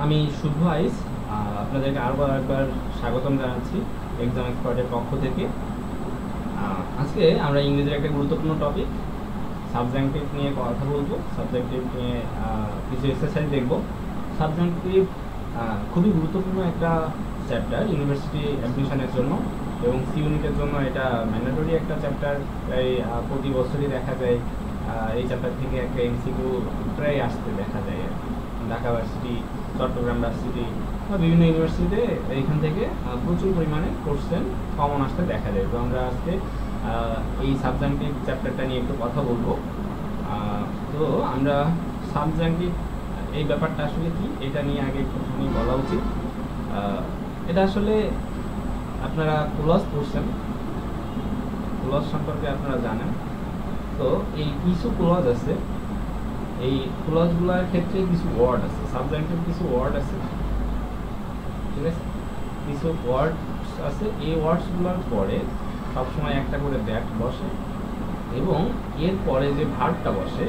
আমি শুভ আইস, আপনাদেরকে আরও একবার স্বাগতম জানাচ্ছি এক্সাম এক্সপার্টের পক্ষ থেকে। আজকে আমরা ইংরেজির একটা গুরুত্বপূর্ণ টপিক সাবজেক্টিভ নিয়ে কথা বলবো। সাবজেক্টিভ নিয়ে কিছু এক্সারসাইজ দেখব। সাবজেক্টিভ খুবই গুরুত্বপূর্ণ একটা চ্যাপ্টার ইউনিভার্সিটি অ্যাডমিশনের জন্য, এবং সি ইউনিটের জন্য এটা ম্যান্ডেটরি একটা চ্যাপ্টার। প্রায় প্রতি বছরই দেখা যায় এই চ্যাপ্টার থেকে একটা এমসিকিউ প্রায় আসতে দেখা যায় আর কি। ঢাকা ভার্সিটি, চট্টগ্রাম ভার্সিটি বা বিভিন্ন ইউনিভার্সিটিতে এইখান থেকে প্রচুর পরিমাণে কোশ্চেন কমন আসতে দেখা যায়। তো আমরা আজকে এই সাবজেক্টিভ চ্যাপ্টারটা নিয়ে একটু কথা বলবো। তো আমরা সাবজেক্টিভ এই ব্যাপারটা আসলে কি, এটা নিয়ে আগে একটুখানি বলা উচিত। এটা আসলে আপনারা ক্লজ পড়ছেন, ক্লজ সম্পর্কে আপনারা জানেন। তো এই কিছু ক্লজ আছে, এই ক্লজগুলোর ক্ষেত্রে কিছু ওয়ার্ড আছে, সাবজেক্টিভ কিছু ওয়ার্ড আছে, ঠিক আছে? কিছু ওয়ার্ড আছে, এই ওয়ার্ডসগুলোর পরে সবসময় একটা করে দ্যাট বসে, এবং এর পরে যে ভার্বটা বসে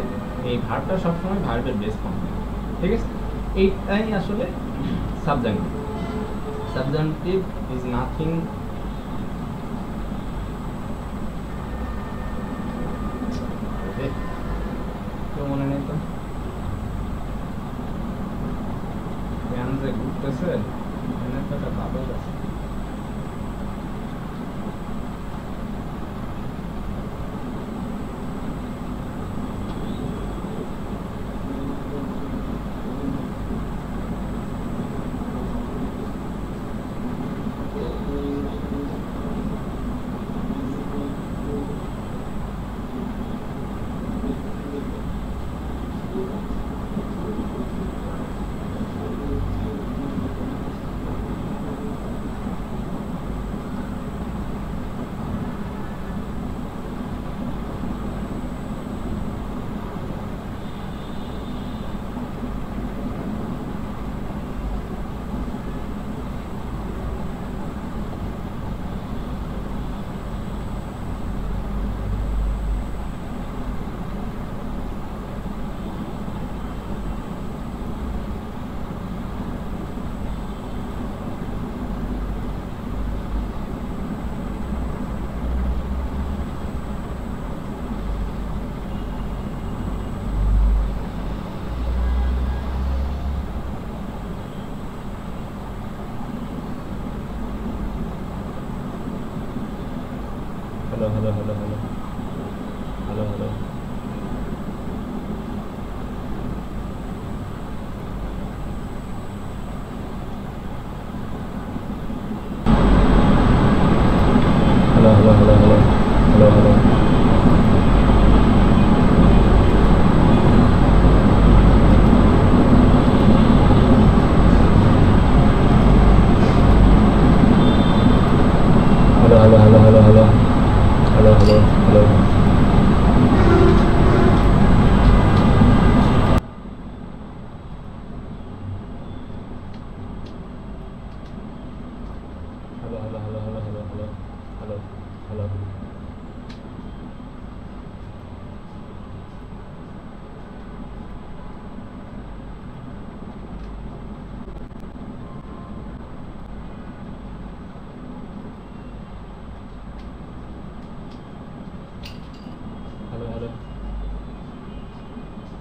এই ভার্বটা সবসময় ভার্বের বেস ফর্মে, ঠিক আছে? এইটাই আসলে সাবজেক্টিভ। সাবজেক্টিভ ইজ নাথিং মনে নেই তো, জ্ঞান যে ঘুরতেছে তো একটা বাবল আছে। Hello hello hello hello hello hello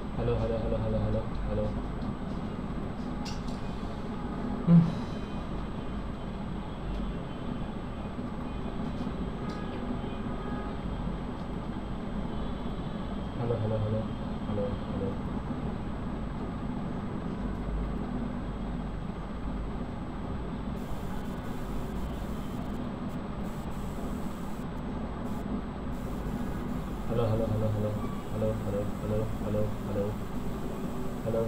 hello hello hello hello hello hello hello hello hello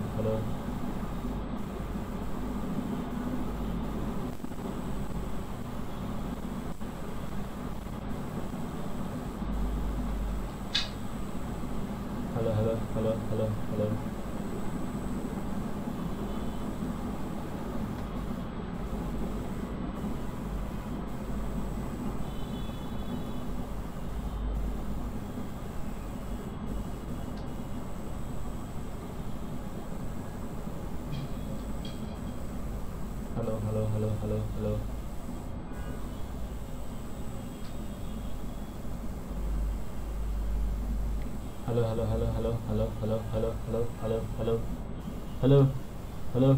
hello hello hello hello hello, hello, hello, hello. Hello, hello, hello, hello, hello, hello, hello, hello, hello, hello, hello, hello.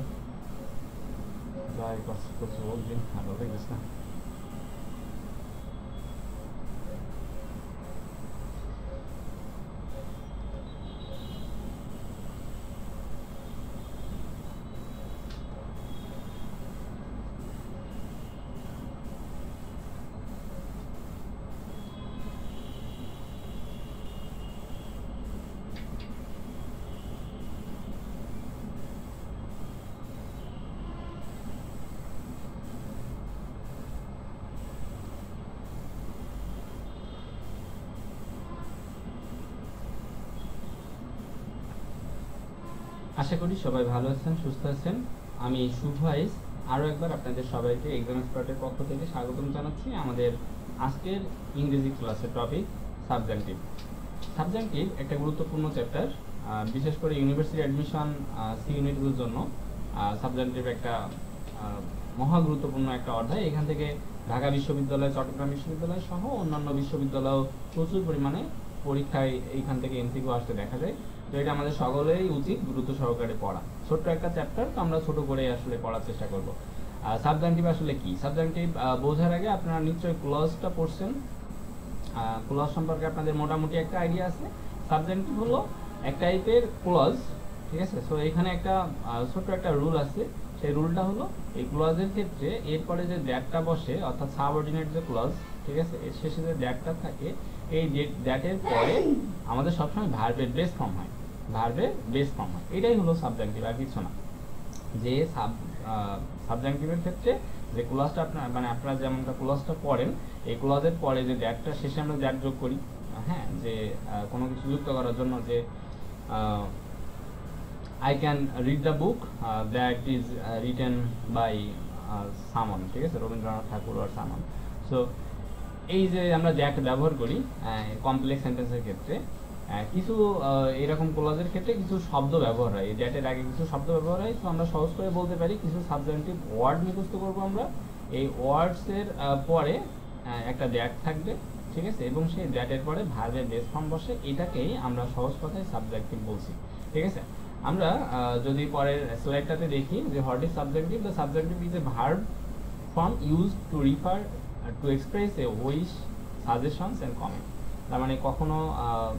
Vai, posso ouvir? Agora vem isso, né? আশা করি সবাই ভালো আছেন, সুস্থ আছেন। আমি শুভাইস আরও একবার আপনাদের সবাইকে এক্সাম এক্সপার্টের পক্ষ থেকে স্বাগতম জানাচ্ছি আমাদের আজকের ইংরেজি ক্লাসের টপিক সাবজেক্টিভ। সাবজেক্টিভ একটা গুরুত্বপূর্ণ চ্যাপ্টার, বিশেষ করে ইউনিভার্সিটি অ্যাডমিশন সি ইউনিটের জন্য সাবজেক্টিভ একটা মহা গুরুত্বপূর্ণ একটা অধ্যায়। এখান থেকে ঢাকা বিশ্ববিদ্যালয়, চট্টগ্রাম বিশ্ববিদ্যালয় সহ অন্যান্য বিশ্ববিদ্যালয় প্রচুর পরিমাণে পরীক্ষায় এইখান থেকে এমসিকিউ আসতে দেখা যায়। তো এটা আমাদের সকলেই উচিত গুরুত্ব সহকারে পড়া। ছোট্ট একটা চ্যাপ্টার, তো আমরা ছোট করে আসলে পড়ার চেষ্টা করব। সাবজেক্টিভ আসলে কি? সাবজেক্টিভ বোঝার আগে আপনারা নিশ্চয়ই ক্লজটা পড়ছেন। ক্লজ সম্পর্কে আপনাদের মোটামুটি একটা আইডিয়া আছে। সাবজেক্টিভ হলো এক টাইপের ক্লজ, ঠিক আছে? সো এখানে একটা ছোট্ট একটা রুল আছে। সেই রুলটা হলো এই ক্লজের ক্ষেত্রে এরপরে যে দ্যাটটা বসে, অর্থাৎ সাবঅর্ডিনেট যে ক্লজ, ঠিক আছে, এর শেষে যে দ্যাটটা থাকে, এই দ্যাটের পরে আমাদের সবসময় ভার্বের বেস ফর্ম হয়, ভার্বের বেস ফর্ম হয়। এটাই হলো সাবজেক্টিভ, আর কিছু না। যে সাবজেক্টিভের ক্ষেত্রে যে ক্লজটা আপনারা যেমনটা ক্লজটা পড়েন, এই ক্লজের পরে যে দ্যাটটা শেষে আমরা দ্যাট যোগ করি, হ্যাঁ, যে কোনো কিছু যুক্ত করার জন্য, যে I can read the book that is written by someone, ঠিক আছে, রবীন্দ্রনাথ ঠাকুর or someone. So এই যে আমরা দ্যাট ব্যবহার করি কমপ্লেক্স সেন্টেন্সের ক্ষেত্রে, কিছু এরকম ক্লজের ক্ষেত্রে কিছু শব্দ ব্যবহার হয়, এই দ্যাটের আগে কিছু শব্দ ব্যবহার হয়। তো আমরা সহজ করে বলতে পারি কিছু সাবজেক্টিভ ওয়ার্ড মুখস্থ করবো আমরা। এই ওয়ার্ডসের পরে একটা দ্যাট থাকবে, ঠিক আছে, এবং সেই দ্যাটের পরে ভার্বের বেস ফর্ম বসে। এটাকেই আমরা সহজ কথায় সাবজেক্টিভ বলছি, ঠিক আছে। আমরা যদি পরের স্লাইডটাতে দেখি যে what is subjective, the subjective is a verb form used to refer to express a wish, suggestions and comment. তার মানে কখনো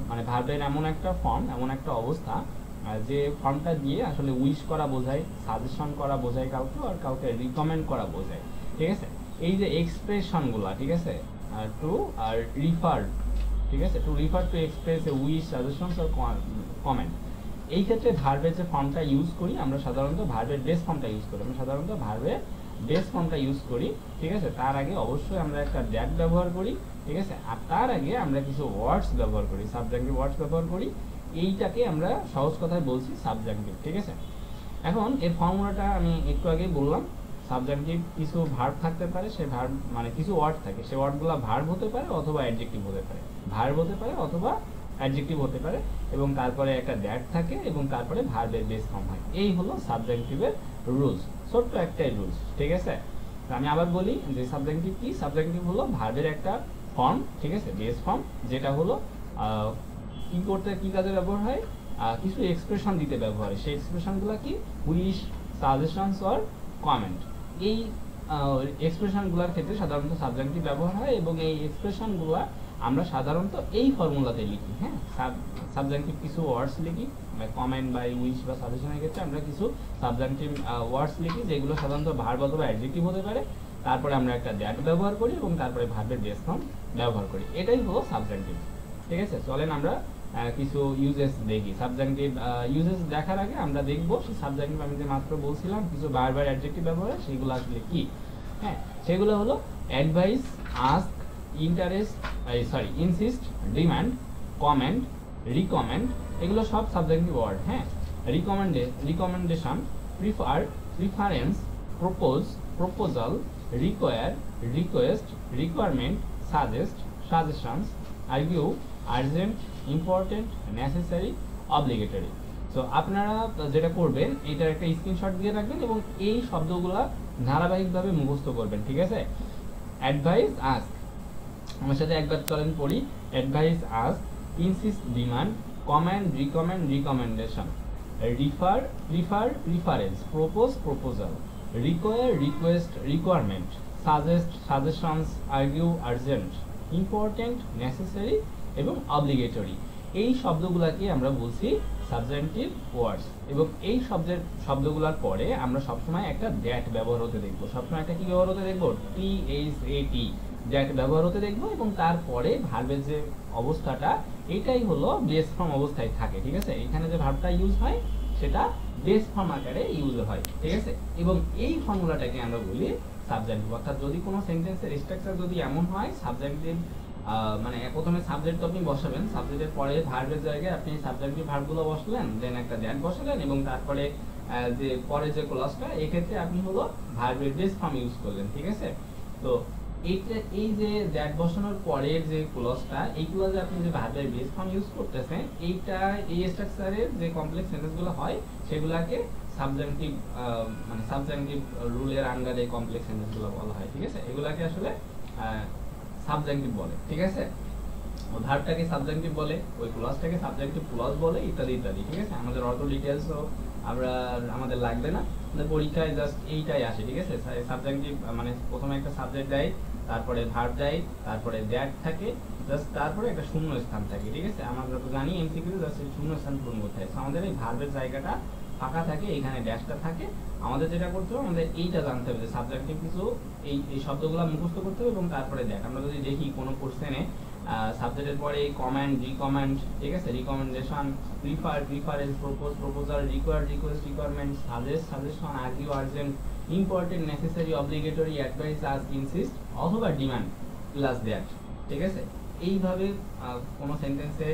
মানে ভার্বের এমন একটা ফর্ম, এমন একটা অবস্থা যে ফর্মটা দিয়ে আসলে উইশ করা বোঝায়, সাজেশন করা বোঝায় কাউকে, আর কাউকে রিকমেন্ড করা বোঝায়, ঠিক আছে। এই যে এক্সপ্রেশনগুলা, ঠিক আছে, টু রিফার, ঠিক আছে, to refer to express a wish, suggestions or comment, এই ক্ষেত্রে ভার্বের যে ফর্মটা ইউজ করি আমরা সাধারণত ভার্বের বেস ফর্মটা ইউজ করি, আমরা সাধারণত ভার্বের বেস ফর্মটা ইউজ করি, ঠিক আছে। তার আগে অবশ্যই আমরা একটা দ্যাট ব্যবহার করি, ঠিক আছে, আর তার আগে আমরা কিছু ওয়ার্ডস ব্যবহার করি, সাবজেক্টিভ ওয়ার্ডস ব্যবহার করি। এইটাকে আমরা সহজ কথায় বলছি সাবজেক্টিভ, ঠিক আছে। এখন এর ফর্মুলাটা আমি একটু আগেই বললাম। সাবজেক্টিভ কিছু ভার্ব থাকতে পারে, সে ভার্ব মানে কিছু ওয়ার্ড থাকে, সে ওয়ার্ডগুলো ভার্ব হতে পারে অথবা অ্যাডজেক্টিভ হতে পারে, ভার্ব হতে পারে অথবা অ্যাডজেক্টিভ হতে পারে, এবং তারপরে একটা দ্যাট থাকে, এবং তারপরে ভার্বের বেস ফর্ম হয়। এই হলো সাবজেক্টিভের রুলস, ছোট্ট একটাই রুলস, ঠিক আছে। আমি আবার বলি যে সাবজেক্টিভ কি? সাবজেক্টিভ হলো ভার্বের একটা ফর্ম, ঠিক আছে, বেস ফর্ম, যেটা হলো কি করতে, কি কাজে ব্যবহার হয়, কিছু এক্সপ্রেশন দিতে ব্যবহার হয়। সেই এক্সপ্রেশনগুলো কি? Wish, suggestions or comment. এই এক্সপ্রেশনগুলোর ক্ষেত্রে সাধারণত সাবজেক্টিভ ব্যবহার হয়, এবং এই এক্সপ্রেশনগুলো আমরা সাধারণত এই ফর্মুলাতে লিখি, হ্যাঁ। সাবজেক্টিভ কিছু ওয়ার্ডস লিখি, কমেন্ট বা উইশ বা সাজেশনের ক্ষেত্রে আমরা কিছু সাবজেক্টিভ ওয়ার্ডস লিখি, যেগুলো সাধারণত ভার্ব অথবা অ্যাডজেক্টিভ হতে পারে। তারপরে আমরা একটা দ্যাট ব্যবহার করি, এবং তারপরে ভার্বের বেস ফর্ম ব্যবহার করি। এটাই হলো সাবজেক্টিভ, ঠিক আছে। চলেন আমরা কিছু ইউজেস দেখি। সাবজেক্টিভ ইউজেস দেখার আগে আমরা দেখবো সেই সাবজেক্টিভ আমি যে মাত্র বলছিলাম কিছু বারবার অ্যাডজেক্টিভ ব্যবহার, সেগুলো আসলে কি। হ্যাঁ, সেগুলো হলো advice, ask, interest, insist, demand, comment, recommend, এগুলো সব সাবজেক্টিভ ওয়ার্ড, হ্যাঁ। Recommendation, prefer, preference, propose, proposal, require, request, requirement, suggest, suggestions, argue, urgent, important, necessary, obligatory. So আপনারা যেটা করবেন এটার একটা স্ক্রিনশট দিয়ে রাখবেন এবং এই শব্দগুলা ধারাবাহিকভাবে মুখস্থ করবেন, ঠিক আছে? অ্যাডভাইস আস্ক, আমার সাথে একবার চলেন পড়ি। Advise ask, insist demand, commend recommend recommendation, refer prefer preference, propose proposal, require request requirement, suggest suggestions, argue urgent, important necessary এবং অব্লিগেটরি। এই শব্দগুলোকে আমরা বলছি সাবজেন্টিভ ওয়ার্ডস এবং এই শব্দগুলোর পরে আমরা সবসময় একটা দ্যাট ব্যবহার হতে দেখব। সবসময় একটা কি ব্যবহার হতে দেখব? টি দ্যাট ব্যবহার হতে দেখব এবং তারপরে ভার্বের যে অবস্থাটা এটাই হলো বেস ফর্ম অবস্থায় থাকে, ঠিক আছে? এখানে যে ভার্বটা ইউজ হয় সেটা বেস ফর্ম আকারে ইউজ হয়, ঠিক আছে? এবং এই ফর্মুলাটাকে আমরা বলি সাবজেন্টিভ। অর্থাৎ যদি কোনো সেন্টেন্সের স্ট্রাকচার যদি এমন হয় সাবজেন্টিভ, মানে প্রথমে সাবজেক্ট আপনি বসাবেন, সাবজেক্টের পরে ভার্বের জায়গায় আপনি সাবজেক্টিভ ভার্বগুলো বসালেন, দেন একটা দ্যাট বসালেন এবং তারপরে যে পরে যে ক্লজটা এক্ষেত্রে আপনি হলো ভার্বের বেস ফর্ম ইউজ করলেন, ঠিক আছে? তো এই যে দ্যাট বসানোর পরের যে ক্লজটা, এই ক্লজে আপনি যে ভার্বের বেস ফর্ম ইউজ করতেছেন, এইটা এই স্ট্রাকচারের যে কমপ্লেক্স সেন্টেন্সগুলো হয় সেগুলাকে সাবজেক্টিভ, মানে সাবজেক্টিভ রুলের আন্ডারে কমপ্লেক্স সেন্টেন্সগুলো বলা হয়, ঠিক আছে? এগুলাকে আসলে সাবজেক্টিভ বলে, ঠিক আছে? ওই ভার্বটাকে সাবজেক্টিভ বলে, ওই ক্লজটাকে সাবজেক্টিভ ক্লজ বলে, ইত্যাদি ইত্যাদি, ঠিক আছে? আমাদের অত ডিটেইলসও আমাদের লাগবে না, পরীক্ষায় জাস্ট এইটাই আসে, ঠিক আছে? সাবজেক্টিভ মানে প্রথমে একটা সাবজেক্ট দেয়, তারপরে ভার্ব দেয়, তারপরে দ্যাট থাকে, জাস্ট তারপরে একটা শূন্য স্থান থাকে, ঠিক আছে? আমরা তো জানি এমসিকিউ জাস্ট শূন্য স্থান পূরণ করতে হয়। আমাদের এই ভার্বের জায়গাটা ফাঁকা থাকে, এখানে ড্যাশটা থাকে। আমাদের যেটা করতে হবে, আমাদের এইটা জানতে হবে যে সাবজেক্টিভ কিছু এই শব্দগুলো মুখস্থ করতে হবে এবং তারপরে দ্যাট। আমরা যদি দেখি কোনো কোশ্চেনে সাবজেক্টের পরে কমেন্ট রিকমেন্ড, ঠিক আছে, recommendation, prefer preference, propose proposal, require request requirement, suggest suggestion, argue urgent, important necessary obligatory, advice ask, insist অথবা ডিমান্ড প্লাস দ্যাট, ঠিক আছে? এইভাবে কোনো সেন্টেন্সে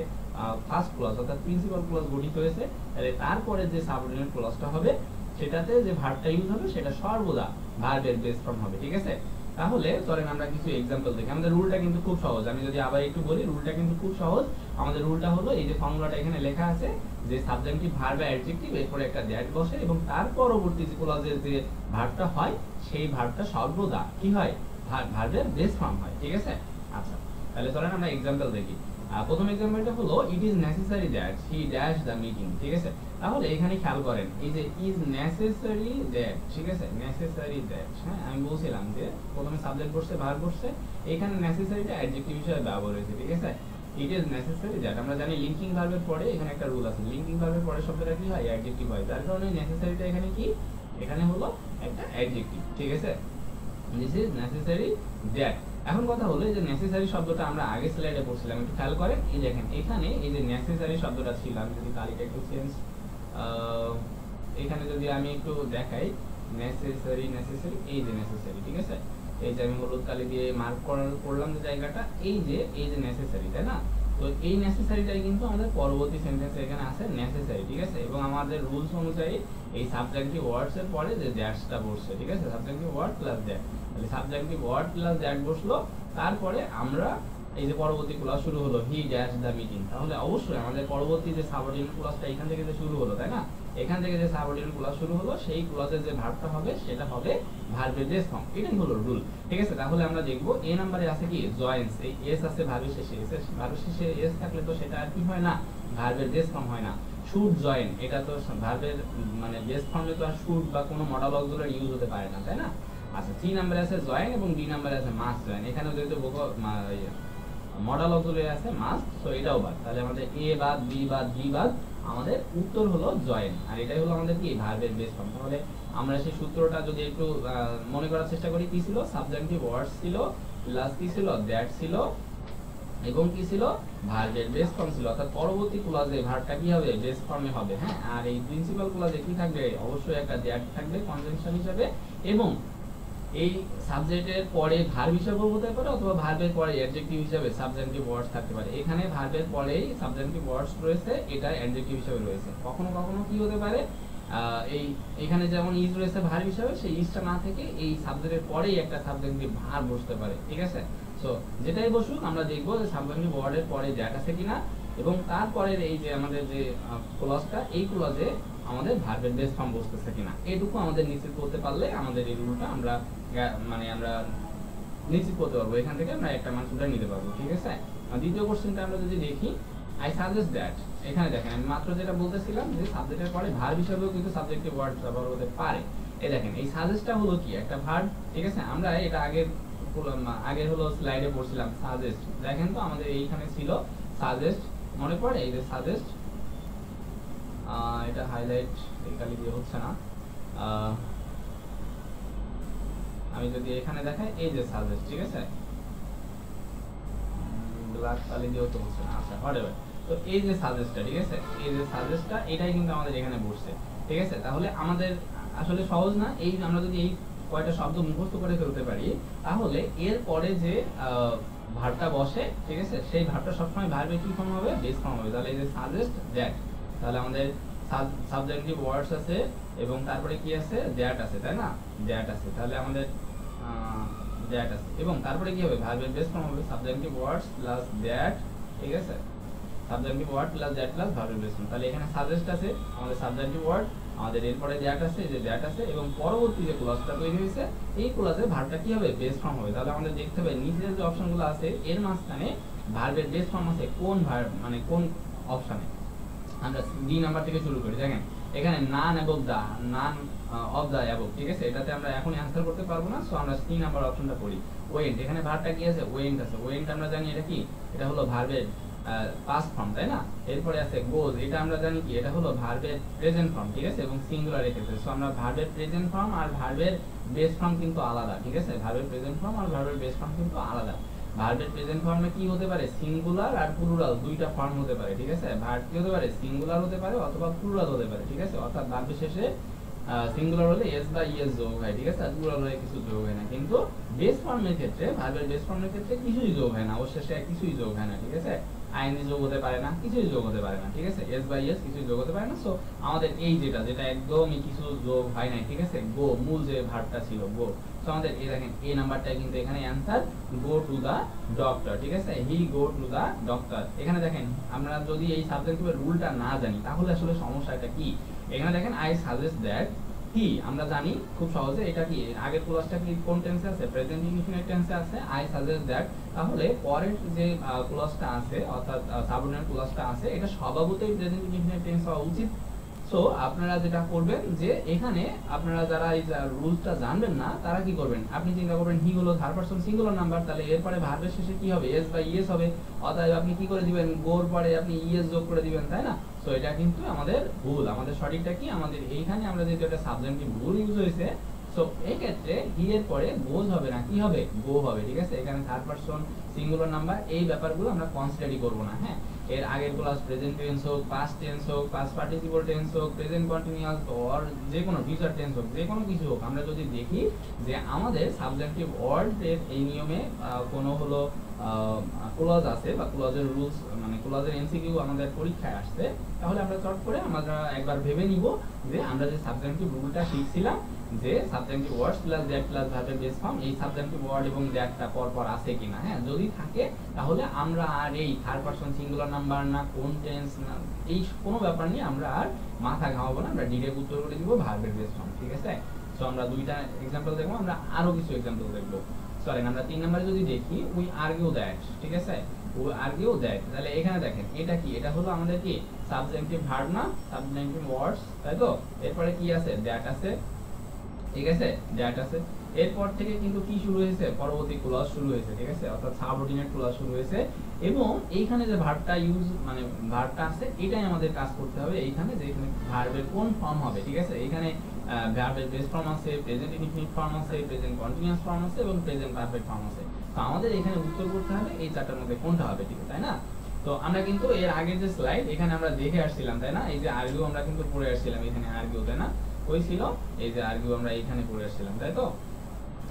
ফার্স্ট ক্লজ অর্থাৎ প্রিন্সিপাল ক্লজ গঠিত হয়েছে, তাহলে তারপরে যে সাবঅর্ডিনেট ক্লজটা হবে সেটাতে যে ভার্বটা ইউজ হবে সেটা সর্বদা ভার্বের বেস ফর্ম হবে, ঠিক আছে? তাহলে চলেন আমরা কিছু এক্সাম্পল দেখি। আমাদের রুলটা কিন্তু খুব সহজ, আমি যদি আবার একটু বলি, রুলটা কিন্তু খুব সহজ। আমাদের রুলটা হলো এই যে ফর্মুলাটা এখানে লেখা আছে যে সাবজেক্টিভ ভার্ব বা অ্যাডজেক্টিভ, এরপরে একটা দ্যাট বসে এবং তার পরবর্তী যে ক্লজের যে ভার্বটা হয় সেই ভার্বটা সর্বদা কি হয়? ভার্বের বেস ফর্ম হয়, ঠিক আছে? আচ্ছা, তাহলে চলেন আমরা এক্সাম্পল দেখি। প্রথম এক্সাম্পলটা হলো it is necessary that he dash the meeting, ঠিক আছে? তাহলে এখানে খেয়াল করেন এই যে ইজ নেসেসারি দ্যাট, ঠিক আছে? নেসেসারি দ্যাট, হ্যাঁ, আমি বলছিলাম যে প্রথমে সাবজেক্ট বসছে ভার্ব বসছে, এখানে নেসেসারিটা অ্যাডজেক্টিভ হিসেবে ব্যবহার হয়েছে, ঠিক আছে? ইট ইজ নেসেসারি দ্যাট, আমরা জানি লিঙ্কিং ভার্বের পরে এখানে একটা রুল আছে, লিঙ্কিং ভার্বের পরে শব্দটা কি হয়? অ্যাডজেক্টিভ হয়, যার কারণে নেসেসারিটা এখানে কি? এখানে হলো একটা অ্যাডজেক্টিভ, ঠিক আছে? This is necessary that. এখন কথা হলো যে নেসেসারি শব্দটা আমরা আগে স্লাইডে পড়ছিলাম, একটু খেয়াল করেন, এই দেখেন এখানে এই যে নেসেসারি শব্দটা ছিল, আমি যদি কালিটা একটু চেঞ্জ, এখানে যদি আমি একটু দেখাই নেসেসারি নেসেসারি, এই যে নেসেসারি, ঠিক আছে? এই যে আমি হলুদ কালি দিয়ে মার্ক করলাম যে জায়গাটা, এই যে নেসেসারি, তাই না? তো এই নেসেসারিটাই কিন্তু আমাদের পরবর্তী সেন্টেন্সে এখানে আছে নেসেসারি, ঠিক আছে? এবং আমাদের রুলস অনুযায়ী এই সাবজেক্টিভ ওয়ার্ডস এর পরে যে দ্যাটসটা বসছে, ঠিক আছে? সাবজেক্টিভ ওয়ার্ড প্লাস দ্যাট, তাহলে সাবজেক্টিভ ওয়ার্ড প্লাস দ্যাট বসলো, তারপরে আমরা এই যে পরবর্তী ক্লাস শুরু হলো হি ড্যাশ দ্য মিটিং, তাহলে অবশ্যই আমাদের পরবর্তী যে সাবঅর্ডিনেট ক্লজটা এখান থেকে যে শুরু হলো, তাই না? এখান থেকে যে সাবঅর্ডিনেট ক্লজ শুরু হলো সেই ক্লজের যে ভার্বটা হবে সেটা হবে ভার্বের বেস ফর্ম, এটাই হলো রুল, ঠিক আছে? তাহলে আমরা দেখব এ নম্বরে আছে কি জয়েন্স, এই এস আছে ভার্বের শেষে, ভার্বের শেষে এস থাকলে তো সেটা আর কি হয় না? ভার্বের বেস ফর্ম হয় না। শুড জয়েন, এটা তো ভার্বের মানে বেস ফর্মে তো আর শুড বা কোনো মডেল অক্সিলারি ইউজ হতে পারে না, তাই না? আচ্ছা, 3 নম্বরে আছে জয়েন এবং ডি নম্বরে আছে মাস্ট জয়েন, এখানেও যেহেতু মডেল অক্সিলারি আছে মাস্ট, সো এটাও বাদ। তাহলে আমাদের এ বাদ, বি বাদ, ডি বাদ, আমাদের উত্তর হলো জয়েন, আর এটাই হলো আমাদের কি ভার্বের বেস ফর্ম। তাহলে আমরা সেই সূত্রটা যদি একটু মনে করার চেষ্টা করি, কি ছিল? সাবজেক্টিভ ওয়ার্ডস ছিল প্লাস কি ছিল? দ্যাট ছিল এবং কি ছিল? ভার্বের বেস ফর্ম ছিল, অর্থাৎ পরবর্তী ক্লজে ভার্বটা কি হবে? বেস ফর্মে হবে, হ্যাঁ? আর এই প্রিন্সিপাল ক্লজে কি থাকবে? অবশ্যই একটা দ্যাট থাকবে কনজাংশন হিসেবে, এবং এই সাবজেক্টের পরে ভার্ব হিসেবেও হতে পারে অথবা ভার্বের পরে অ্যাডজেক্টিভ হিসেবে সাবজেক্টিভ ওয়ার্ডস থাকতে পারে। এখানে ভার্বের পরেই সাবজেক্টিভ ওয়ার্ডস রয়েছে, এটা অ্যাডজেক্টিভ হিসেবে রয়েছে। কখনো কখনো কি হতে পারে, এখানে যেমন ইজ রয়েছে ভার্ব হিসেবে, সেই ইজটা না থেকে এই সাবজেক্টের পরেই একটা সাবজেক্টিভ ভার্ব বসতে পারে, ঠিক আছে? সো যেটাই বসুক আমরা দেখবো যে সাবজেক্টিভ ওয়ার্ডের পরে দ্যাট আছে কিনা, এবং তারপরের এই যে আমাদের যে ক্লজটা, এই ক্লজে আমাদের ভার্বের বেস ফর্ম বসতেছে কিনা এটুকু আমাদের নিশ্চিত করতে পারলে আমাদের এই রুলটা আমরা মানে আমরা নিশ্চিত করতে পারবো, এখান থেকে আমরা একটা মান উঠে নিতে পারবো। ঠিক আছে, দ্বিতীয় কোশ্চেনটা আমরা যদি দেখি, আই সাজেস্ট দ্যাট, এখানে দেখেন আমি মাত্র যেটা বলতেছিলাম যে সাবজেক্টের পরে ভার্ব হিসেবেও কিন্তু সাবজেক্টিভ ওয়ার্ড ব্যবহার হতে পারে। এই দেখেন এই সাজেস্টটা হলো কি একটা ভার্ব। ঠিক আছে, আমরা এটা আগের হলো স্লাইডে পড়ছিলাম সাজেস্ট, দেখেন তো আমাদের এইখানে ছিল সাজেস্ট, মনে পড়ে এই যে সাজেস্ট, এটা হাইলাইট কালি দিয়ে হচ্ছে না, আমি যদি এখানে দেখাই এই যে সাজেস্ট, ঠিক আছে ব্ল্যাক কালি দিয়েও তো হচ্ছে না, আচ্ছা হোয়াটএভার। তো এই যে সাজেস্টটা, ঠিক আছে এই যে সাজেস্টটা এটাই কিন্তু আমাদের এখানে বসছে। ঠিক আছে, তাহলে আমাদের আসলে সহজ না, এই আমরা যদি এই কয়টা শব্দ মুখস্থ করে ফেলতে পারি তাহলে এর পরে যে ভার্বটা বসে, ঠিক আছে সেই ভার্বটা সবসময় ভার্বের কি ফর্ম হবে, বেস ফর্ম হবে। তাহলে এই যে সাজেস্ট দ্যাট, তাহলে আমাদের সাবজেক্টিভ ওয়ার্ডস আছে এবং তারপরে কি আছে, দ্যাট আছে, তাই না, দ্যাট আছে, তাহলে আমাদের দ্যাট আছে এবং তারপরে কি হবে, ভার্বের বেস ফর্ম হবে সাবজেক্টিভ ওয়ার্ডস প্লাস দ্যাট। ঠিক আছে, subjective word plus that plus ভার্বের বেস ফর্ম, তাহলে এখানে সাজেস্ট আছে, আমাদের সাবজেক্টিভ ওয়ার্ড, আমাদের এরপরে দ্যাট আছে, এই যে দ্যাট আছে এবং পরবর্তী যে ক্লজটা তৈরি হয়েছে এই ক্লজে ভার্বটা কি হবে, বেস ফর্ম হবে। তাহলে আমাদের দেখতে হবে নিচের যে অপশনগুলো আছে এর মাঝখানে ভার্বের বেস ফর্ম আছে কোন ভার্ব, মানে কোন অপশনে। আমরা ডি নাম্বার থেকে শুরু করি, দেখেন এখানে none above the, none of the above, ঠিক আছে এটাতে আমরা এখন অ্যানসার করতে পারবো না, সো আমরা সি নাম্বার অপশনটা পড়ি। ওয়েন্ট, এখানে ভার্বটা কি আছে, ওয়েন্ট আছে, ওয়েন্ট আমরা জানি এটা কি, এটা হলো ভার্বের পাস্ট ফর্ম, তাই না। এরপরে আছে গোজ, এটা আমরা জানি কি, এটা হলো ভার্বের প্রেজেন্ট ফর্ম, ঠিক আছে এবং সিঙ্গুলার রেখেছে, সো আমরা ভার্বের প্রেজেন্ট ফর্ম আর ভার্বের বেস ফর্ম কিন্তু আলাদা। ঠিক আছে, ভার্বের প্রেজেন্ট ফর্ম আর ভার্বের বেস ফর্ম কিন্তু আলাদা। ভার্বের প্রেজেন্ট ফর্মে কি হতে পারে, সিঙ্গুলার আর প্লুরাল দুইটা ফর্ম হতে পারে। ঠিক আছে, ভার্ব কি হতে পারে, সিঙ্গুলার হতে পারে অথবা প্লুরাল হতে পারে। ঠিক আছে, অর্থাৎ ভার্বের শেষে সিঙ্গুলার হলে এস বা ইএস যোগ হয়, ঠিক আছে, আর প্লুরাল হলে কিছু যোগ হয় না। কিন্তু বেস ফর্মের ক্ষেত্রে, ভার্বের বেস ফর্মের ক্ষেত্রে কিছুই যোগ হয় না, ওর শেষে কিছুই যোগ হয় না। ঠিক আছে, আইএনজি যোগ হতে পারে না, কিছুই যোগ হতে পারে না। ঠিক আছে, এস বাই এস কিছুই যোগ হতে পারে না। সো আমাদের এই যেটা একদমই কিছু যোগ হয় নাই, ঠিক আছে, গো, মূল যে ভার্বটা ছিল গো, সো আমাদের এই দেখেন এই নাম্বারটাই কিন্তু এখানে answer, go to the doctor. ঠিক আছে, হি গো টু দা ডক্টর। এখানে দেখেন আমরা যদি এই সাবজেক্টিভের রুলটা না জানি তাহলে আসলে সমস্যাটা কি। এখানে দেখেন আই সাজেস্ট দ্যাট হি, আমরা জানি খুব সহজে এটা কি, আগের ক্লজটা কি কোন টেন্সে আছে, প্রেজেন্ট ইনডিফিনিট টেন্সে আছে, আই সাজেস্ট দ্যাট। তাহলে পরের যে ক্লজটা আছে অর্থাৎ সাবঅর্ডিনেট ক্লজটা আছে এটা স্বভাবতই প্রেজেন্ট ইনডিফিনিট টেন্স হওয়া উচিত। সো আপনারা যেটা করবেন যে এখানে আপনারা যারা এই রুলসটা জানবেন না তারা কি করবেন, আপনি চিন্তা করবেন হি হলো থার্ড পারসন সিঙ্গুলার নাম্বার, তাহলে এরপরে ভার্বের শেষে কি হবে, এস বা ইএস হবে, অতএব আপনি কি করে দিবেন, গোর পরে আপনি ইএস যোগ করে দিবেন, তাই না। সো এটা কিন্তু আমাদের ভুল, আমাদের সঠিকটা কি, আমাদের এইখানে আমরা যেহেতু একটা সাবজেক্টিভ ভুল ইউজ হয়েছে, সো এই ক্ষেত্রে হি এর পরে গোজ হবে না, কি হবে, গো হবে। ঠিক আছে, এখানে থার্ড পারসন সিঙ্গুলার নাম্বার এই ব্যাপারগুলো আমরা কনসিডারই করব না। হ্যাঁ, এর আগের ক্লাস প্রেজেন্ট টেন্স হোক, পাস্ট টেন্স হোক, পাস্ট পার্টিসিপল টেন্স হোক, প্রেজেন্ট কন্টিনিউয়াস অর যে কোনো ফিউচার টেন্স হোক, যে কোনো কিছু হোক, আমরা যদি দেখি যে আমাদের সাবজেক্টিভ ওয়ার্ডের এই নিয়মে কোনো হলো ক্লজ আছে বা ক্লজের রুলস, মানে ক্লজের এমসিকিউ আমাদের পরীক্ষায় আসছে, তাহলে আমরা চট করে আমরা একবার ভেবে নিব যে আমরা যে সাবজেক্টিভ রুলটা শিখছিলাম যে subjective words plus that plus ভার্বের বেস ফর্ম, এই সাবজেক্টিভ ওয়ার্ড এবং দ্যাটটা পর পর আছে কিনা। হ্যাঁ, যদি থাকে তাহলে আমরা আর এই থার্ড পারসন সিঙ্গুলার নাম্বার না কোন টেন্স না এই কোনো ব্যাপার নিয়ে আমরা আর মাথা ঘামাবো না, আমরা ডিরেক্ট উত্তর করে দিব ভার্বের বেস ফর্ম। ঠিক আছে, সো আমরা দুইটা এক্সাম্পল দেখবো, আমরা আরো কিছু এক্সাম্পল দেখবো। সরি, আমরা 3 নম্বরে যদি দেখি উই আর্গিউ দ্যাট, ঠিক আছে, উই আর্গিউ দ্যাট, তাহলে এখানে দেখেন এটা কি, এটা হলো আমাদের কি সাবজেক্টিভ ভার্ব না, সাবজেক্টিভ ওয়ার্ডস, তাই তো। এরপরে কি আছে, দ্যাট আছে, ঠিক আছে, দ্যাট আছে। এরপর থেকে কিন্তু কি শুরু হয়েছে, পরবর্তী ক্লজ শুরু হয়েছে। ঠিক আছে, অর্থাৎ সাবঅর্ডিনেট ক্লজ শুরু হয়েছে এবং এইখানে যে ভার্বটা ইউজ, মানে ভার্বটা আছে এটাই আমাদের কাজ করতে হবে এইখানে, যে এখানে ভার্বের কোন ফর্ম হবে। ঠিক আছে, এখানে ভার্বের বেস ফর্ম আছে, প্রেজেন্ট ইনডিফিনিট ফর্ম আছে, প্রেজেন্ট কন্টিনিউয়াস ফর্ম আছে এবং প্রেজেন্ট পারফেক্ট ফর্ম আছে। তো আমাদের এখানে উত্তর করতে হবে এই চারটার মধ্যে কোনটা হবে, ঠিক আছে, তাই না। তো আমরা কিন্তু এর আগের যে স্লাইড এখানে আমরা দেখে আসছিলাম, তাই না, এই যে আর্গিউ আমরা কিন্তু পড়ে আসছিলাম, এখানে আর্গিউ, তাই না, ওই ছিল এই যে আর্গিউ আমরা এইখানে পড়ে আসছিলাম, তাই তো।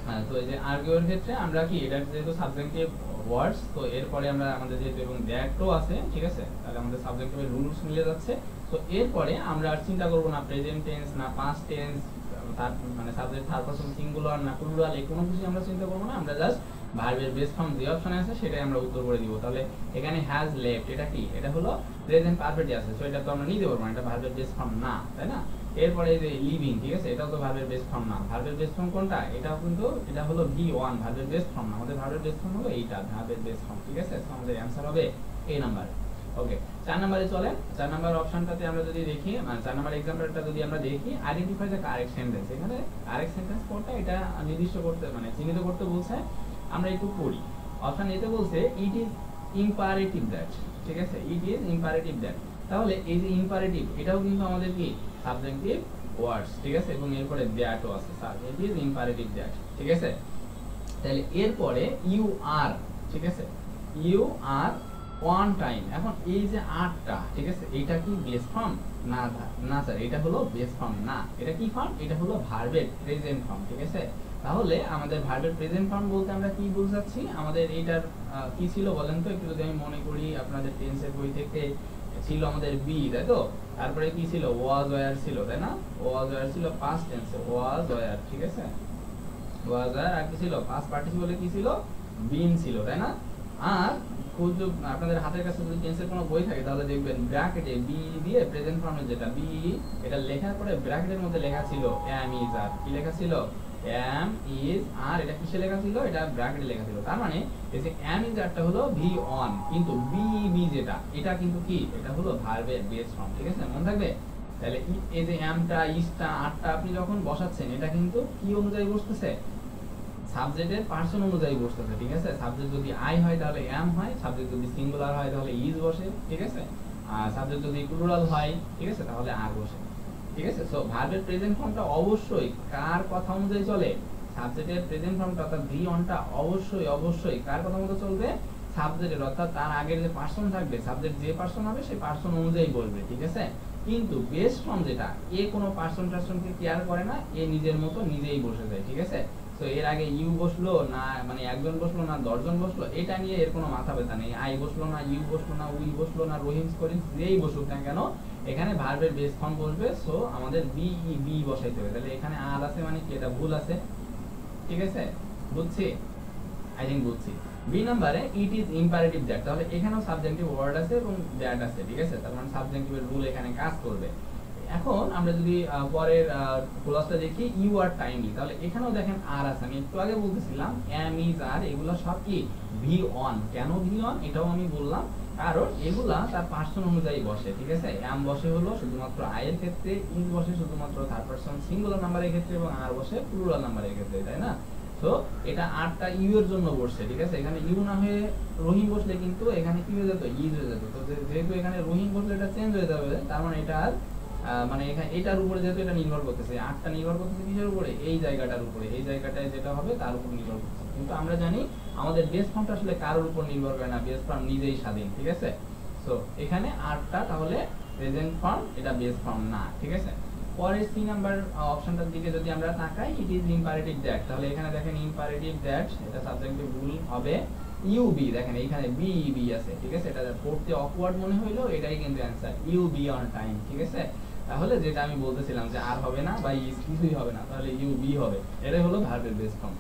হ্যাঁ, তো এই যে আর্গিউ এর ক্ষেত্রে আমরা কি, এটা যেহেতু সাবজেক্টিভ ওয়ার্ডস, তো এরপরে আমরা আমাদের যেহেতু এবং দ্যাটও আছে, ঠিক আছে, তাহলে আমাদের সাবজেক্টিভের রুলস মিলে যাচ্ছে। তো এরপরে আমরা আর চিন্তা করব না প্রেজেন্ট টেন্স না পাস্ট টেন্স, তার মানে সাবজেক্ট থার্ড পারসন সিঙ্গুলার না প্লুরাল, এই কোনো কিছু আমরা চিন্তা করব না, আমরা জাস্ট ভার্বের বেস ফর্ম যে অপশনে আছে সেটাই আমরা উত্তর করে দিব। তাহলে এখানে হ্যাজ লেফট এটা কি, এটা হলো প্রেজেন্ট পারফেক্টে আছে, সো এটা তো আমরা নিতে পারবো না, এটা ভার্বের বেস ফর্ম না, তাই না? এরপরে এই যে লিভিং, ঠিক আছে, এটাও তো ভার্বের বেস ফর্ম না। ভার্বের বেস ফর্ম কোনটা, এটাও কিন্তু এটা হলো V1, ভার্বের বেস ফর্ম না, আমাদের ভার্বের বেস ফর্ম হলো এইটা, ভার্বের বেস ফর্ম, ঠিক আছে। সো আমাদের অ্যানসার হবে এই নাম্বার। ওকে, 4 নম্বরে চলে। 4 নম্বর অপশনটাতে আমরা যদি দেখি, মানে 4 নম্বর एग्जांपलটা যদি আমরা দেখি, আইডেন্টিফাই দ্য কারেক্ট সেন্টেন্স। এখানে কারেক্ট সেন্টেন্স কোনটা এটা নির্দিষ্ট করতে, মানে চিহ্নিত করতে বলছে। আমরা একটু পড়ি। অপশন এতে বলছে ইট ইজ ইম্পারেটিভ দ্যাট, ঠিক আছে, ইট ইজ ইম্পারেটিভ দ্যাট। তাহলে এই যে ইম্পারেটিভ এটাও কিন্তু আমাদের কি সাবজেক্টিভ ওয়ার্ডস, ঠিক আছে, এবং এরপরে দ্যাটও আছে, sir it is imperative that, ঠিক আছে। তাহলে এরপরে ইউ আর, ঠিক আছে, ইউ আর ওয়ান টাইম। এখন এই যে আরটা, ঠিক আছে, এটা কি বেস ফর্ম না? না স্যার, এটা হলো বেস ফর্ম না। এটা কি ফর্ম? এটা হলো ভার্বের প্রেজেন্ট ফর্ম, ঠিক আছে। তাহলে আমাদের ভার্বের প্রেজেন্ট ফর্ম বলতে আমরা কি বুঝাচ্ছি? আমাদের এইটার কি ছিল বলেন তো, একটু যদি আমি মনে করি, আপনাদের টেন্সের বই থেকে ছিল আমাদের বি, তাই তো। তারপরে কি ছিল? ওয়াজ ওয়্যার ছিল, তাই না? ওয়াজ ওয়্যার ছিল পাস্ট টেন্সে, ওয়াজ ওয়্যার, ঠিক আছে, ওয়াজ ওয়্যার। আর কি ছিল? পাস্ট পার্টিসিপলে কি ছিল? বিন ছিল, তাই না? আর আপনাদের হাতের কাছে যদি টেন্সের কোনো বই থাকে তাহলে দেখবেন ব্র্যাকেটে বি দিয়ে প্রেজেন্ট ফর্মের যেটা বি, এটা লেখার পরে ব্র্যাকেটের মধ্যে লেখা ছিল এম ইজ আর। কি লেখা ছিল? এম ইজ আর। এটা কিসে লেখা ছিল? এটা ব্র্যাকেটে লেখা ছিল। তার মানে এই যে এম ইজ আরটা হলো ভি অন, কিন্তু বি বি যেটা, এটা কিন্তু কি, এটা হলো ভার্বের বেস ফর্ম, ঠিক আছে, মনে থাকবে। তাহলে এই যে এমটা, ইজটা, আরটা আপনি যখন বসাচ্ছেন, এটা কিন্তু কি অনুযায়ী বসতেছে? সাবজেক্টের পার্সন অনুযায়ী বসতেছে, ঠিক আছে। সাবজেক্ট যদি আই হয় তাহলে এম হয়, সাবজেক্ট যদি সিঙ্গুলার হয় তাহলে ইজ বসে, ঠিক আছে, আর সাবজেক্ট যদি প্লুরাল হয়, ঠিক আছে, তাহলে আর বসে, ঠিক আছে। সো ভার্বের প্রেজেন্ট ফর্মটা অবশ্যই কার কথা অনুযায়ী চলে? সাবজেক্টের প্রেজেন্ট ফর্মটা অর্থাৎ ভি অনটা অবশ্যই অবশ্যই কার কথা মতো চলবে? সাবজেক্টের, অর্থাৎ তার আগের যে পার্সন থাকবে, সাবজেক্ট যে পার্সন হবে সেই পার্সন অনুযায়ী বলবে, ঠিক আছে। কিন্তু বেস ফর্ম যেটা, এ কোনো পার্সন টার্সনকে কেয়ার করে না, এ নিজের মতো নিজেই বসে যায়, ঠিক আছে। তো এর আগে ইউ বসলো না, মানে একজন বসলো না 10 জন বসলো, এটা নিয়ে এর কোনো মাথা ব্যথা নেই। আই বসলো না, ইউ বসলো না, উই বসলো না, রহিম করিম, যেই বসুক না কেন, এখানে ভার্বের বেস ফর্ম বসবে। সো আমাদের বি বি বসাইতে হবে। তাহলে এখানে আর আছে মানে কি, এটা ভুল আছে, ঠিক আছে, বুঝছি, আই থিংক বুঝছি। বি নম্বরে ইট ইজ ইম্পারেটিভ দ্যাট, তাহলে এখানেও সাবজেক্টিভ ওয়ার্ড আছে এবং দ্যাট আছে, ঠিক আছে। তার মানে সাবজেক্টিভের রুল এখানে কাজ করবে। এখন আমরা যদি পরের ক্লজটা দেখি, ইউ আর টাইমলি, তাহলে এখানেও দেখেন আর আছে। আমি একটু আগে বলতেছিলাম এম ইজ আর, এগুলো সব কি ভি অন। কেন ভি অন এটাও আমি বললাম, কারণ এগুলা তার পার্সন অনুযায়ী বসে, ঠিক আছে। এম বসে হলো শুধুমাত্র আই এর ক্ষেত্রে, ইজ বসে শুধুমাত্র থার্ড পারসন সিঙ্গুলার নাম্বারের ক্ষেত্রে, এবং আর বসে প্লুরাল নাম্বারের ক্ষেত্রে, তাই না। তো এটা আরটা ইউ এর জন্য বসছে, ঠিক আছে। এখানে ইউ না হয়ে রহিম বসলে কিন্তু এখানে কি হয়ে যেত? ইজ হয়ে যেত। তো যেহেতু এখানে রহিম বসলে এটা চেঞ্জ হয়ে যাবে, তার মানে এটা আর মানে এখানে এটার উপরে যেহেতু এটা নির্ভর করতেছে, আটটা নির্ভর করতেছে কিসের উপরে? এই জায়গাটার উপরে, এই জায়গাটায় যেটা হবে তার উপর নির্ভর করতেছে। কিন্তু আমরা জানি আমাদের বেস ফর্মটা আসলে কারোর উপর নির্ভর করে না, বেস ফর্ম নিজেই স্বাধীন, ঠিক আছে। সো এখানে আটটা তাহলে প্রেজেন্ট ফর্ম, এটা বেস ফর্ম না, ঠিক আছে। পরের সি নাম্বার অপশনটার দিকে যদি আমরা তাকাই, ইট ইজ ইম্পারেটিভ দ্যাট, তাহলে এখানে দেখেন ইম্পারেটিভ দ্যাট, এটা সাবজেক্টিভ রুল হবে ইউ বি। দেখেন এইখানে বি বি আছে, ঠিক আছে। এটা পড়তে অকওয়ার্ড মনে হইলো, এটাই কিন্তু answer, you be on time, ঠিক আছে। তাহলে যেটা আমি বলতেছিলাম যে আর হবে না বা ইজ কিছুই হবে না, তাহলে ইউ বি হবে, এটাই হলো ভার্বের বেস ফর্ম।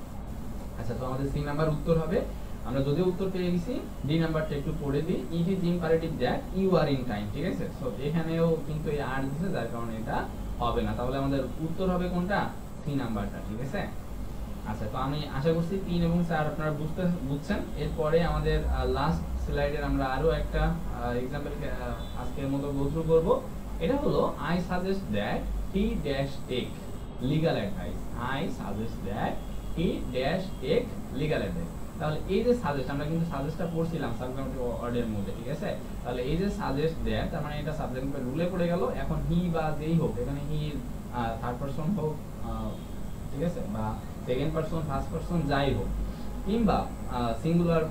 আচ্ছা, তো আমাদের সি নাম্বার উত্তর হবে। আমরা যদিও উত্তর পেয়ে গেছি, ডি নাম্বারটা একটু পড়ে দিই, it is imperative that you are in time, ঠিক আছে। সো এখানেও কিন্তু এই আর দিছে, যার কারণে এটা হবে না। তাহলে আমাদের উত্তর হবে কোনটা? সি নাম্বারটা, ঠিক আছে। আচ্ছা, তো আমি আশা করছি 3 এবং 4 আপনারা বুঝছেন। এরপরে আমাদের লাস্ট স্লাইডের আমরা আরো একটা एग्जांपल আজকের মতো গো থ্রু করব। এটা হলো I suggest that he dash take legal advice. I suggest that he dash take legal advice. তাহলে এই যে সাজেস্ট, আমরা কিন্তু সাজেস্টটা পড়ছিলাম সাবজেক্টিভ ওয়ার্ডের মধ্যে, ঠিক আছে। তাহলে এই যে সাজেস্ট দ্যাট, তার মানে এটা সাবজেক্টিভ রুলে পড়ে গেল। এখন হি বা যেই হোক, এখানে হি থার্ড পারসন হোক, ঠিক আছে, বা সেকেন্ড পারসন, ফার্স্ট পারসন, যাই হোক, কিংবা সিঙ্গুলার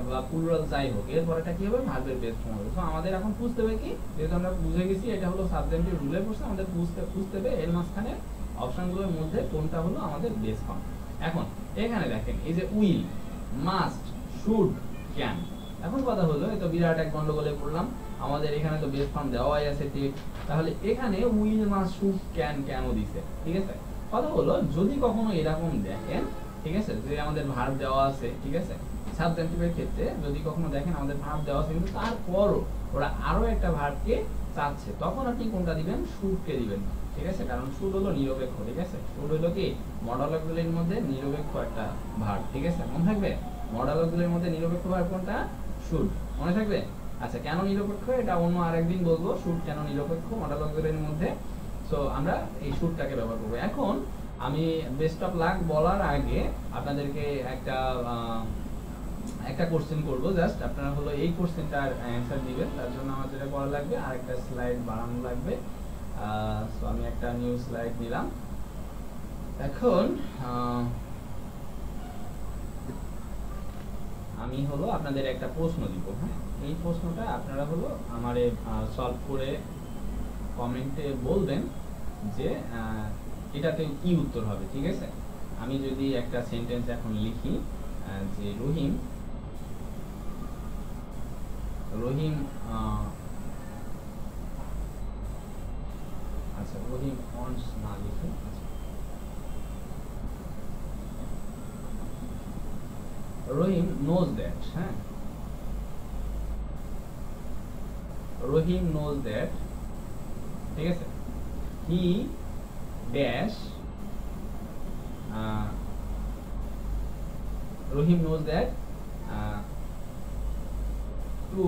বা প্লুরাল যাই হোক, এরপর এটা কি হবে? ভার্বের বেস ফর্ম হবে। তো আমাদের এখন বুঝতে হবে কি, যেহেতু আমরা বুঝে গেছি এটা হলো সাবজেক্টিভ রুলে পড়ছে, আমাদের বুঝতে হবে এর মাঝখানে অপশনগুলোর মধ্যে কোনটা হলো আমাদের বেস ফর্ম। এখন এখানে দেখেন এই যে উইল, মাস্ট, শুড, ক্যান। এখন কথা হলো, এই তো বিরাট এক গন্ডগোলে পড়লাম, আমাদের এখানে তো বেস ফর্ম দেওয়াই আছে ঠিক, তাহলে এখানে উইল, মাস্ট, শুড, ক্যান কেন দিছে, ঠিক আছে। কথা হলো, যদি কখনো এরকম দেখেন ঠিক আছে, যে আমাদের ভার্ব দেওয়া আছে, ঠিক আছে, সাবজেক্টিভের ক্ষেত্রে যদি কখনো দেখেন আমাদের ভার্ব দেওয়া আছে কিন্তু তারপরও ওরা আরো একটা ভার্বকে চাচ্ছে, তখন আপনি কোনটা দিবেন? শুডকে দিবেন, ঠিক আছে, কারণ শুড হলো নিরপেক্ষ, ঠিক আছে, শুড হলো কি মডাল অক্সিলারির মধ্যে নিরপেক্ষ একটা ভার্ব, ঠিক আছে, মনে থাকবে মডাল অক্সিলারির মধ্যে নিরপেক্ষ ভার্ব কোনটা? শুড, মনে থাকবে। আচ্ছা, কেন নিরপেক্ষ এটা অন্য আরেকদিন বলবো, শুড কেন নিরপেক্ষ মডাল অক্সিলারির মধ্যে। সো আমরা এই শুডটাকে ব্যবহার করব। এখন আমি বেস্ট অফ লাক বলার আগে আপনাদেরকে একটা কোশ্চেন করব, জাস্ট আপনারা হলো এই কোশ্চেনটার অ্যানসার দিবেন। তার জন্য আমার যেটা করা লাগবে আরেকটা স্লাইড বাড়ানো লাগবে। সো আমি একটা নিউ স্লাইড নিলাম। এখন আমি হলো আপনাদের একটা প্রশ্ন দিব, হ্যাঁ, এই প্রশ্নটা আপনারা হলো আমারে সলভ করে কমেন্টে বলবেন যে এটাতে কি উত্তর হবে, ঠিক আছে। আমি যদি একটা সেন্টেন্স এখন লিখি যে রহিম আচ্ছা রহিম ওয়ান্টস না লিখে রহিম নোজ দ্যাট, হ্যাঁ, রহিম নোজ দ্যাট, ঠিক আছে, he dash Rahim knows that two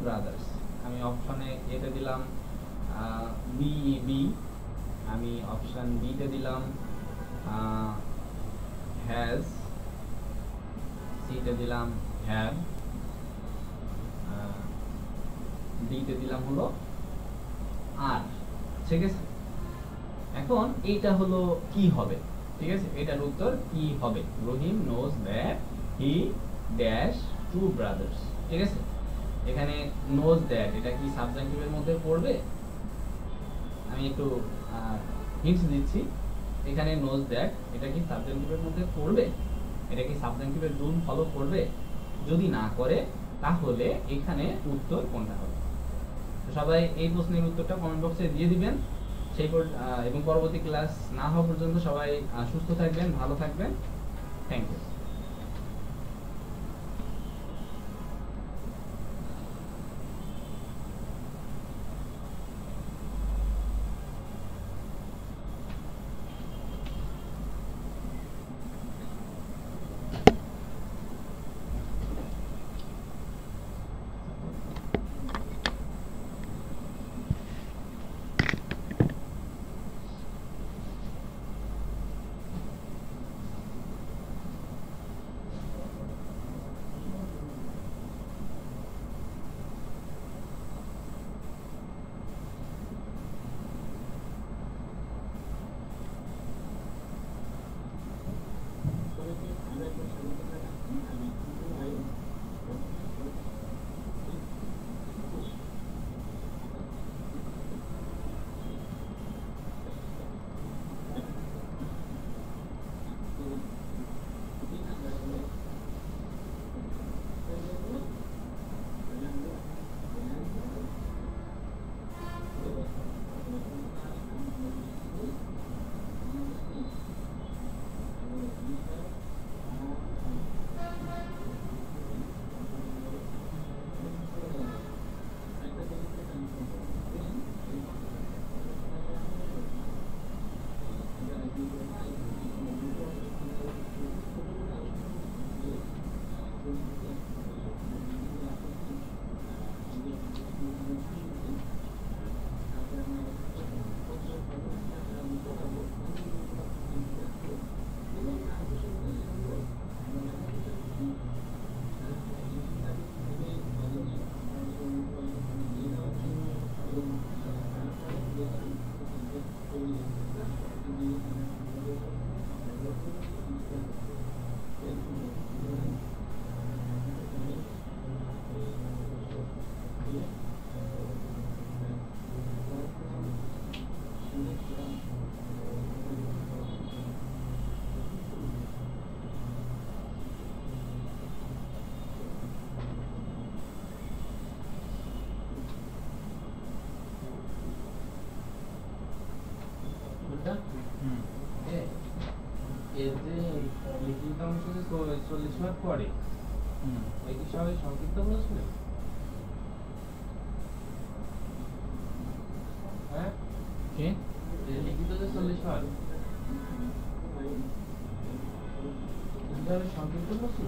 brothers. আমি অপশনে এতে দিলাম বি, আমি অপশন বি তে দিলাম হ্যাজ, সি তে দিলাম হ্যাভ, ডি তে দিলাম হলো আর, ঠিক আছে। এখন এইটা হলো কি হবে, ঠিক আছে, এটার উত্তর কি হবে? Rahim knows that he dash two brothers, ঠিক আছে। এখানে নোজ দ্যাট এটা কি সাবজেক্টিভের মধ্যে পড়বে? আমি একটু হিন্টস দিচ্ছি, এখানে নোজ দ্যাট এটা কি সাবজেক্টিভের মধ্যে পড়বে? এটা কি সাবজেক্টিভের রুল ফলো করবে? যদি না করে তাহলে এখানে উত্তর কোনটা হবে? সবাই এই প্রশ্নের উত্তরটা কমেন্ট বক্সে দিয়ে দিবেন। সেই এবং পরবর্তী ক্লাস না হওয়া পর্যন্ত সবাই সুস্থ থাকবেন, ভালো থাকবেন। Thank you. মার্ক পরে এই কি সবাই সংক্ষিপ্ত প্রশ্ন? হ্যাঁ কে লিখিত যে 40 মার্ক এটা সংক্ষিপ্ত প্রশ্ন।